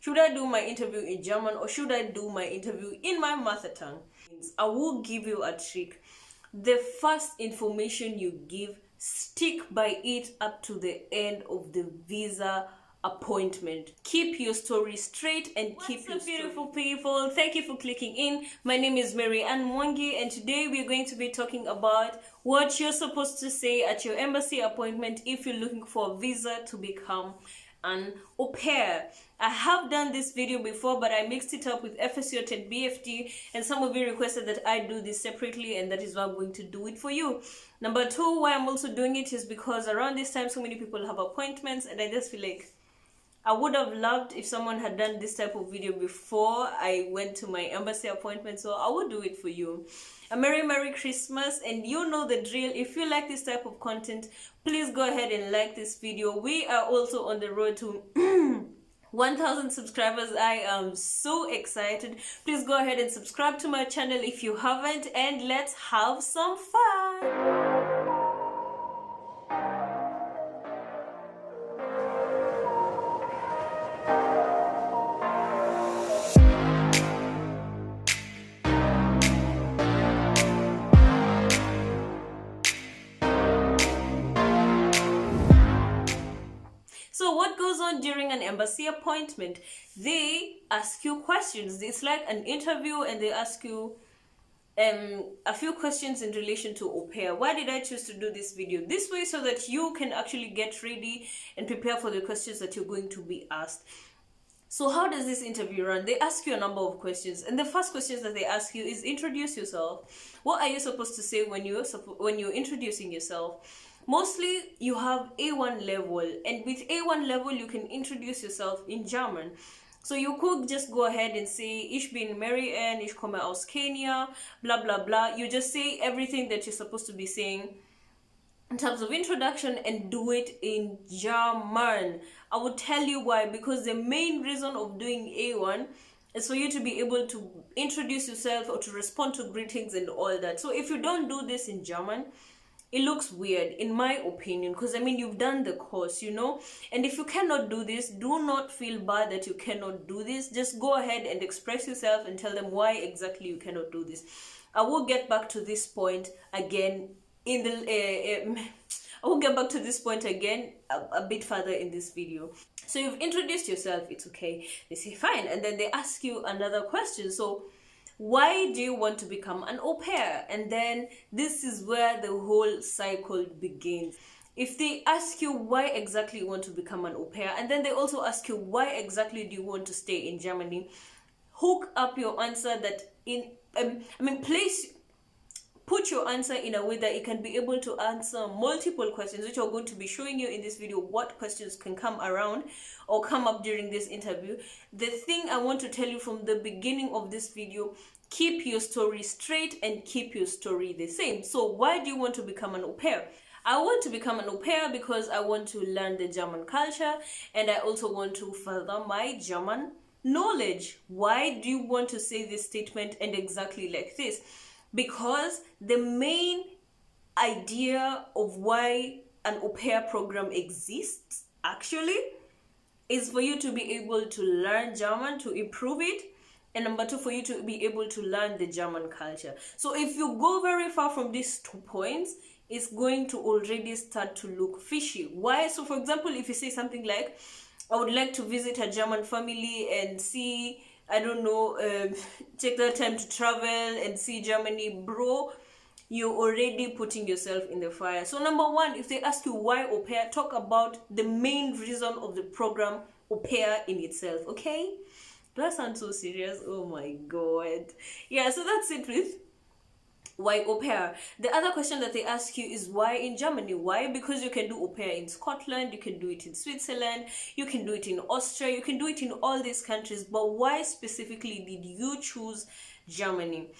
Should I do my interview in German or should I do my interview in my mother tongue? I will give you a trick. The first information you give, stick by it up to the end of the visa appointment. Keep your story straight and keep your story. Beautiful people, thank you for clicking in. My name is Mary Ann Mwangi, and today we're going to be talking about what you're supposed to say at your embassy appointment if you're looking for a visa to become an au pair. I have done this video before, but I mixed it up with FSU and BFT, and some of you requested that I do this separately, and that is why I'm going to do it for you. Number two, why I'm also doing it is because around this time so many people have appointments, and I just feel like I would have loved if someone had done this type of video before I went to my embassy appointment, so I will do it for you. A Merry Christmas, and you know the drill. If you like this type of content, please go ahead and like this video. We are also on the road to 1,000 subscribers. I am so excited. Please go ahead and subscribe to my channel if you haven't, and let's have some fun. So what goes on during an embassy appointment? They ask you questions. It's like an interview, and they ask you a few questions in relation to au pair. Why did I choose to do this video this way? So that you can actually get ready and prepare for the questions that you're going to be asked. So how does this interview run? They ask you a number of questions, and the first questions that they ask you is introduce yourself. What are you supposed to say when you're introducing yourself? Mostly you have A1 level, and with A1 level you can introduce yourself in German. So you could just go ahead and say Ich bin Mary Ann, ich komme aus Kenia, blah blah blah. You just say everything that you're supposed to be saying in terms of introduction and do it in German. I will tell you why, because the main reason of doing A1 is for you to be able to introduce yourself or to respond to greetings and all that. So if you don't do this in German, it looks weird, in my opinion, because I mean, you've done the course, you know. And if you cannot do this, do not feel bad that you cannot do this. Just go ahead and express yourself and tell them why exactly you cannot do this. I will get back to this point again in the I will get back to this point again a bit further in this video. So you've introduced yourself, it's okay. They say fine, and then they ask you another question. So why do you want to become an au pair? And then this is where the whole cycle begins. If they ask you why exactly you want to become an au pair, and then they also ask you why exactly do you want to stay in Germany, hook up your answer that put your answer in a way that it can be able to answer multiple questions, which I'm going to be showing you in this video what questions can come around or come up during this interview. The thing I want to tell you from the beginning of this video, keep your story straight and keep your story the same. So why do you want to become an au pair? I want to become an au pair because I want to learn the German culture, and I also want to further my German knowledge. Why do you want to say this statement and exactly like this? Because the main idea of why an au pair program exists actually is for you to be able to learn German, to improve it, and number two, for you to be able to learn the German culture. So if you go very far from these 2 points, it's going to already start to look fishy. Why? So for example, if you say something like, I would like to visit a German family and see, I don't know, take the time to travel and see Germany, bro, you're already putting yourself in the fire. So number one, if they ask you why au pair, talk about the main reason of the program au pair in itself, okay? Do I sound so serious? Oh my god. Yeah, so that's it with why au pair. The other question that they ask you is why in Germany? Why? Because you can do au pair in Scotland, you can do it in Switzerland, you can do it in Austria, you can do it in all these countries, but why specifically did you choose Germany?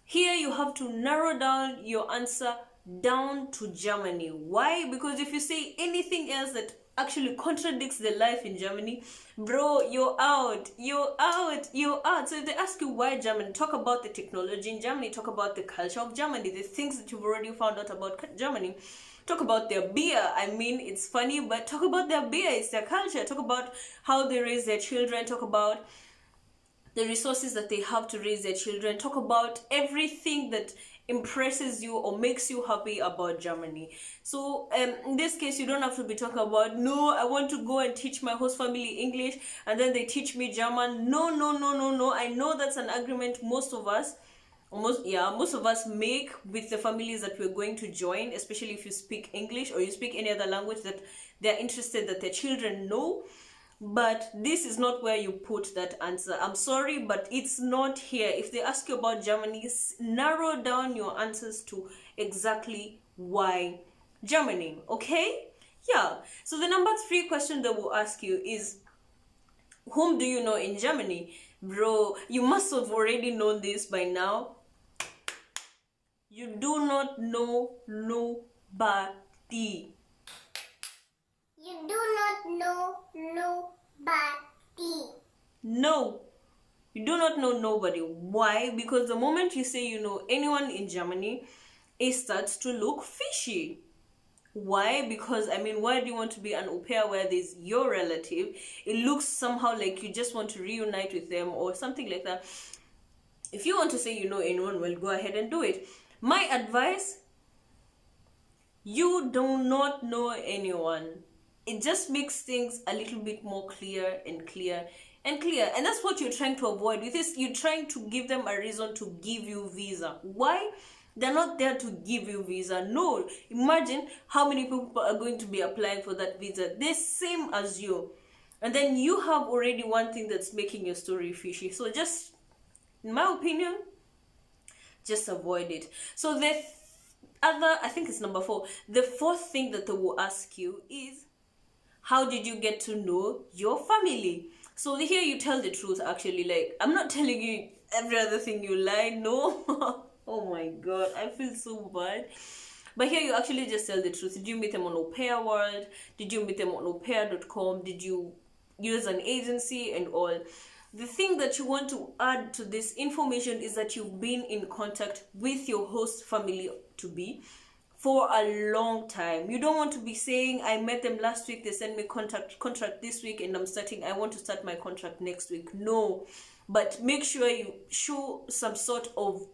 Here you have to narrow down your answer down to Germany. Why? Because if you say anything else that actually contradicts the life in Germany, bro, you're out. So if they ask you why Germany, talk about the technology in Germany, talk about the culture of Germany, the things that you've already found out about Germany. Talk about their beer. I mean, it's funny, but talk about their beer. It's their culture. Talk about how they raise their children. Talk about the resources that they have to raise their children. Talk about everything that impresses you or makes you happy about Germany. So in this case, you don't have to be talking about, no, I want to go and teach my host family English and then they teach me German. No. I know that's an agreement most of us make with the families that we're going to join, especially if you speak English or you speak any other language that they're interested that their children know. But this is not where you put that answer. I'm sorry, but it's not here. If they ask you about Germany, narrow down your answers to exactly why Germany, okay? Yeah. So the number 3 question that we'll ask you is, whom do you know in Germany? Bro, you must have already known this by now. You do not know nobody. You do not know nobody. No, you do not know nobody. Why? Because the moment you say you know anyone in Germany, it starts to look fishy. Why? Because, I mean, why do you want to be an au pair where there's your relative? It looks somehow like you just want to reunite with them or something like that. If you want to say you know anyone, well, go ahead and do it. My advice, you do not know anyone. It just makes things a little bit more clear. And that's what you're trying to avoid with this. You're trying to give them a reason to give you visa. Why? They're not there to give you visa. No, imagine how many people are going to be applying for that visa. They're same as you, and then you have already one thing that's making your story fishy. So just, in my opinion, just avoid it. So the other, I think it's number 4, the 4th thing that they will ask you is, how did you get to know your family? So here you tell the truth, actually. Like, I'm not telling you every other thing you lie. No. Oh my god, I feel so bad. But here you actually just tell the truth. Did you meet them on Aupair World? Did you meet them on aupair.com? Did you use an agency and all? The thing that you want to add to this information is that you've been in contact with your host family to be for a long time. You don't want to be saying, I met them last week, they sent me contract this week, and I want to start my contract next week. No, but make sure you show some sort of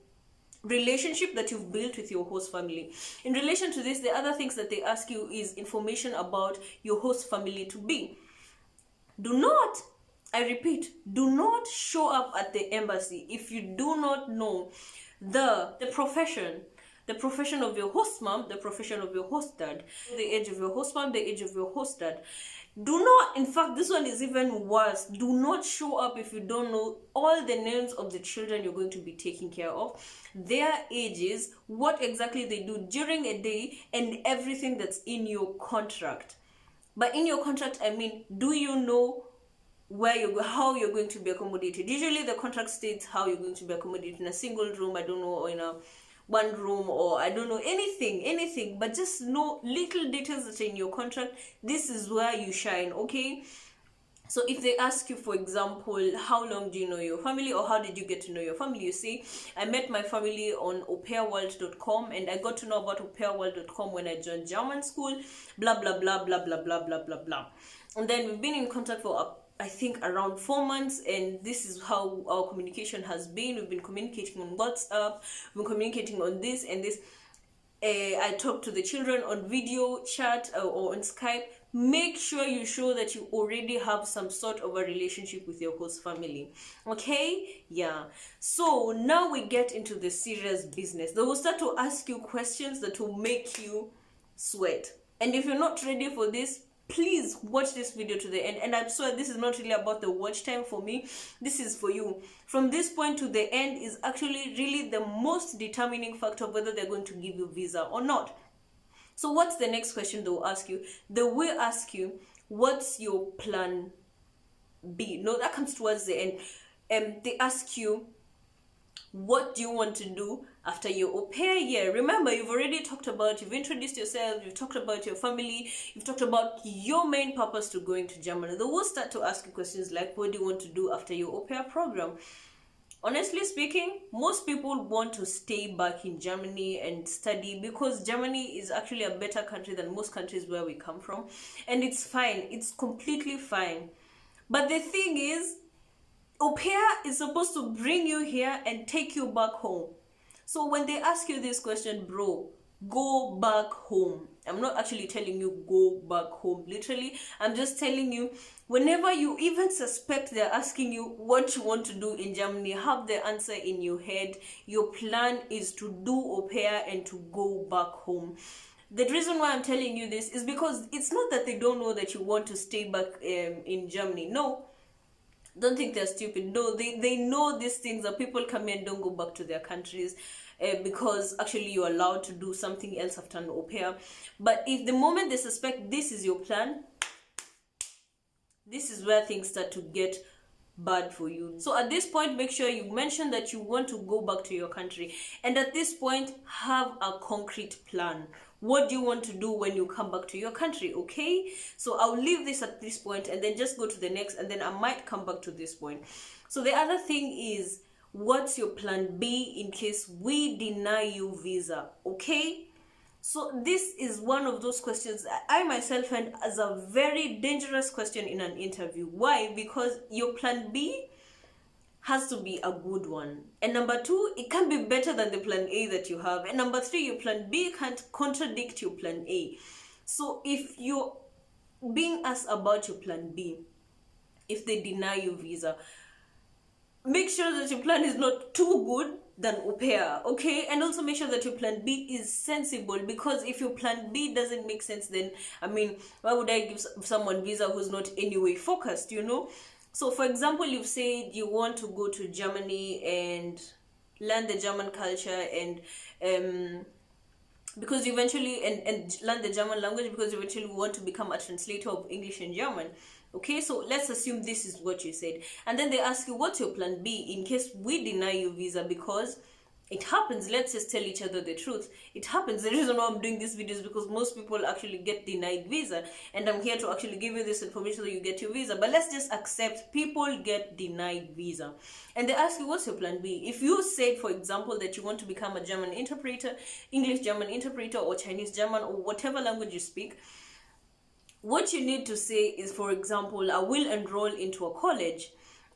relationship that you've built with your host family. In relation to this, the other things that they ask you is information about your host family to be. Do not, I repeat, do not show up at the embassy if you do not know the profession of your host mom, the profession of your host dad, the age of your host mom, the age of your host dad. Do not, in fact, this one is even worse. Do not show up if you don't know all the names of the children you're going to be taking care of, their ages, what exactly they do during a day, and everything that's in your contract. But in your contract, I mean, do you know how you're going to be accommodated? Usually the contract states how you're going to be accommodated in a single room, I don't know, or in a one room, or I don't know, anything, but just know little details that are in your contract. This is where you shine, okay? So if they ask you, for example, how long do you know your family, or how did you get to know your family, you say, I met my family on aupairworld.com, and I got to know about aupairworld.com when I joined German school, blah blah blah blah blah blah blah blah blah. And then we've been in contact for I think around 4 months, and this is how our communication has been. We've been communicating on WhatsApp, we've been communicating on this and this. I talk to the children on video chat or on Skype. Make sure you show that you already have some sort of a relationship with your host family, okay? Yeah. So now we get into the serious business. They will start to ask you questions that will make you sweat, and if you're not ready for this, please watch this video to the end. And I'm sorry, this is not really about the watch time for me. This is for you. From this point to the end is actually really the most determining factor of whether they're going to give you visa or not. So what's the next question they'll ask you? They will ask you, what's your plan B? No, that comes towards the end. They ask you, what do you want to do after your au pair year? Remember, you've introduced yourself, you've talked about your family, you've talked about your main purpose to going to Germany. They will start to ask you questions like, what do you want to do after your au pair program? Honestly speaking, most people want to stay back in Germany and study because Germany is actually a better country than most countries where we come from. And it's fine, it's completely fine. But the thing is, au pair is supposed to bring you here and take you back home. So when they ask you this question, bro, go back home. I'm not actually telling you go back home, literally. I'm just telling you, whenever you even suspect they're asking you what you want to do in Germany, have the answer in your head. Your plan is to do au pair and to go back home. The reason why I'm telling you this is because it's not that they don't know that you want to stay back in Germany. No, don't think they're stupid. No, they know these things, that people come here and don't go back to their countries because actually you're allowed to do something else after an au pair. But if the moment they suspect this is your plan, this is where things start to get bad for you. So at this point, make sure you mention that you want to go back to your country, and at this point have a concrete plan. What do you want to do when you come back to your country? Okay, so I'll leave this at this point and then just go to the next, and then I might come back to this point. So the other thing is, what's your plan B in case we deny you visa? Okay, so this is one of those questions I myself find as a very dangerous question in an interview. Why? Because your plan B has to be a good one. And number two, it can be better than the plan A that you have. And number three, your plan B can't contradict your plan A. So if you're being asked about your plan B, if they deny you visa, make sure that your plan is not too good than au pair, okay? And also make sure that your plan B is sensible, because if your plan B doesn't make sense, then I mean, why would I give someone visa who's not anyway focused, you know? So for example, you've said you want to go to Germany and learn the German culture and because you eventually and learn the German language because you eventually want to become a translator of English and German. Okay, so let's assume this is what you said. And then they ask you, what's your plan B in case we deny you visa? Because it happens. Let's just tell each other the truth. It happens. The reason why I'm doing this video is because most people actually get denied visa. And I'm here to actually give you this information so you get your visa. But let's just accept people get denied visa. And they ask you, what's your plan B? If you said, for example, that you want to become a German interpreter, English German interpreter, or Chinese German, or whatever language you speak, what you need to say is, for example, I will enroll into a college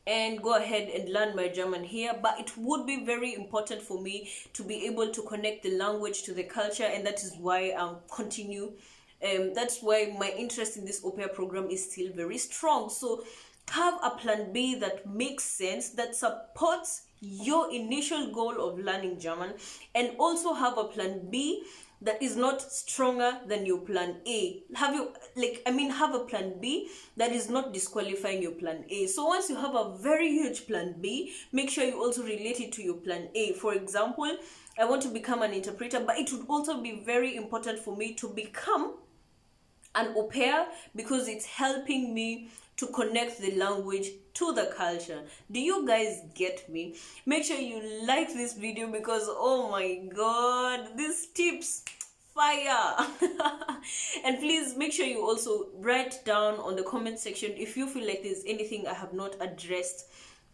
and go ahead and learn my German here, but it would be very important for me to be able to connect the language to the culture, and that is why I'm that's why my interest in this au pair program is still very strong. So have a plan B that makes sense, that supports your initial goal of learning German, and also have a plan B that is not stronger than your plan A. Have a plan B that is not disqualifying your plan A. So once you have a very huge plan B, make sure you also relate it to your plan A. For example, I want to become an interpreter, but it would also be very important for me to become an au pair because it's helping me to connect the language to the culture. Do you guys get me? Make sure you like this video because oh my god, these tips fire. And please make sure you also write down on the comment section if you feel like there's anything I have not addressed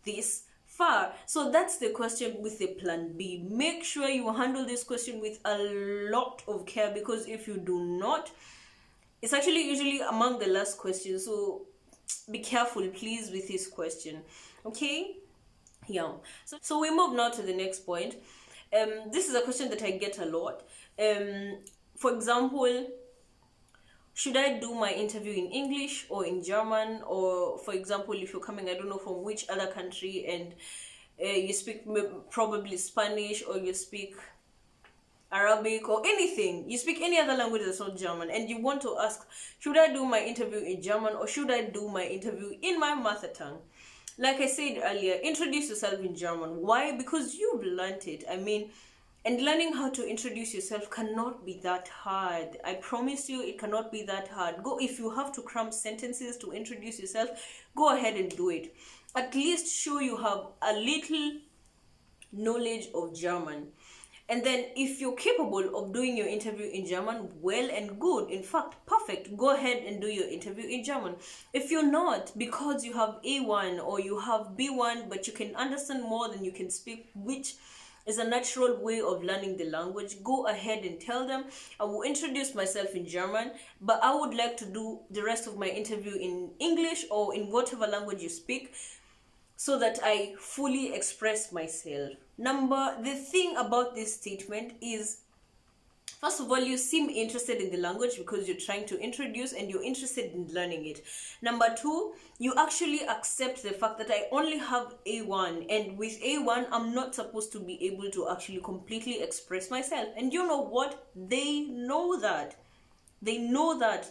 this far. So that's the question with the plan B. Make sure you handle this question with a lot of care, because if you do not, it's actually usually among the last questions. So be careful, please, with this question. Okay? Yeah. So we move now to the next point. This is a question that I get a lot. For example, should I do my interview in English or in German? Or for example, if you're coming, I don't know from which other country, and you speak probably Spanish, or you speak Arabic, or anything, you speak any other language that's not German, and you want to ask, should I do my interview in German or should I do my interview in my mother tongue? Like I said earlier, introduce yourself in German. Why? Because you've learned it. I mean, and learning how to introduce yourself cannot be that hard. I promise you, it cannot be that hard. Go, if you have to cram sentences to introduce yourself, go ahead and do it. At least show you have a little knowledge of German. And then if you're capable of doing your interview in German, well and good. In fact, perfect. Go ahead and do your interview in German. If you're not, because you have A1 or you have B1, but you can understand more than you can speak, which is a natural way of learning the language, go ahead and tell them, I will introduce myself in German, but I would like to do the rest of my interview in English or in whatever language you speak, so that I fully express myself. The thing about this statement is, first of all, you seem interested in the language because you're trying to introduce and you're interested in learning it. Number two, you actually accept the fact that I only have A1, and with A1, I'm not supposed to be able to actually completely express myself. And you know what? They know that. They know that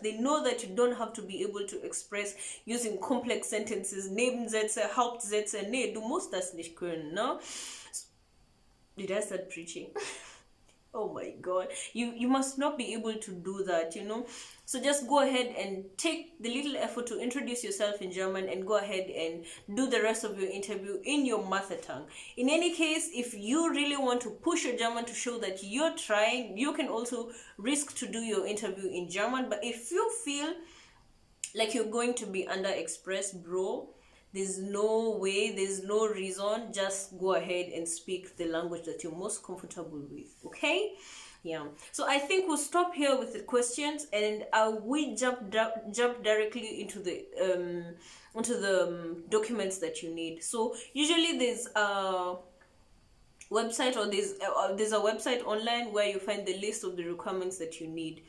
you don't have to be able to express using complex sentences. Nebensätze, Hauptsätze. Nee, du musst das nicht können, no? Did I start preaching? Oh my God. You must not be able to do that, you know? So just go ahead and take the little effort to introduce yourself in German and go ahead and do the rest of your interview in your mother tongue. In any case, if you really want to push your German to show that you're trying, you can also risk to do your interview in German. But if you feel like you're going to be underexpressed, bro, there's no way, there's no reason. Just go ahead and speak the language that you're most comfortable with, okay? Yeah, so I think we'll stop here with the questions, and we jump directly into the documents that you need. So usually there's a website, or there's a website online where you find the list of the requirements that you need.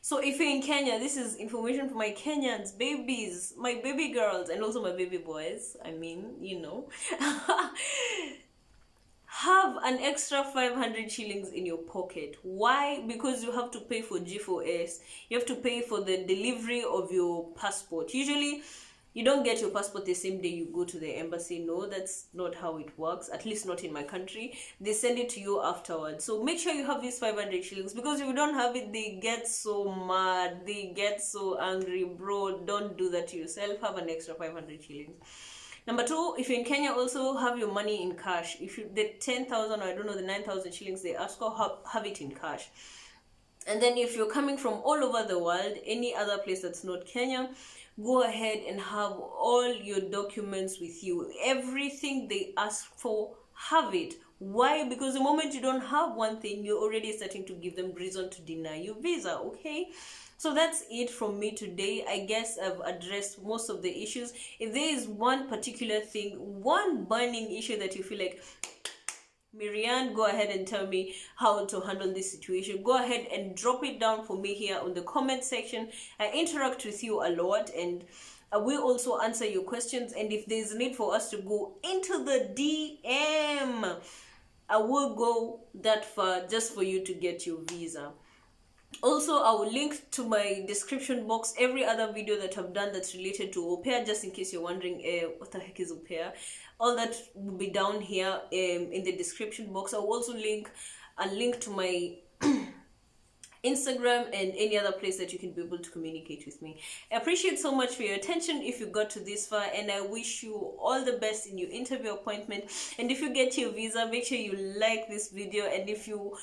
So if you're in Kenya, this is information for my Kenyans, babies, my baby girls, and also my baby boys. I mean, you know. Have an extra 500 shillings in your pocket. Why? Because you have to pay for G4S. You have to pay for the delivery of your passport. Usually, you don't get your passport the same day you go to the embassy. No, that's not how it works. At least not in my country. They send it to you afterwards. So make sure you have these 500 shillings, because if you don't have it, they get so mad. They get so angry. Bro, don't do that to yourself. Have an extra 500 shillings. Number two, if you're in Kenya, also have your money in cash. If you the 10,000, or I don't know, the 9,000 shillings they ask for, have it in cash. And then if you're coming from all over the world, any other place that's not Kenya, go ahead and have all your documents with you. Everything they ask for, have it. Why? Because the moment you don't have one thing, you're already starting to give them reason to deny your visa, okay? So that's it from me today. I guess I've addressed most of the issues. If there is one particular thing, one burning issue that you feel like, Miriam, go ahead and tell me how to handle this situation, go ahead and drop it down for me here on the comment section. I interact with you a lot, and I will also answer your questions. And if there's a need for us to go into the DM, I will go that far just for you to get your visa. Also, I will link to my description box every other video that I've done that's related to Aupair, just in case you're wondering what the heck is Aupair. All that will be down here in the description box. I will also link a link to my Instagram and any other place that you can be able to communicate with me. I appreciate so much for your attention if you got to this far, and I wish you all the best in your interview appointment. And if you get your visa, make sure you like this video, and if you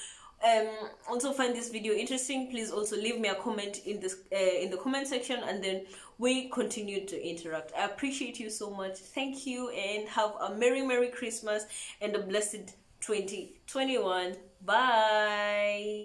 also find this video interesting, please also leave me a comment in the comment section, and then we continue to interact. I appreciate you so much. Thank you, and have a merry Christmas and a blessed 2021. Bye.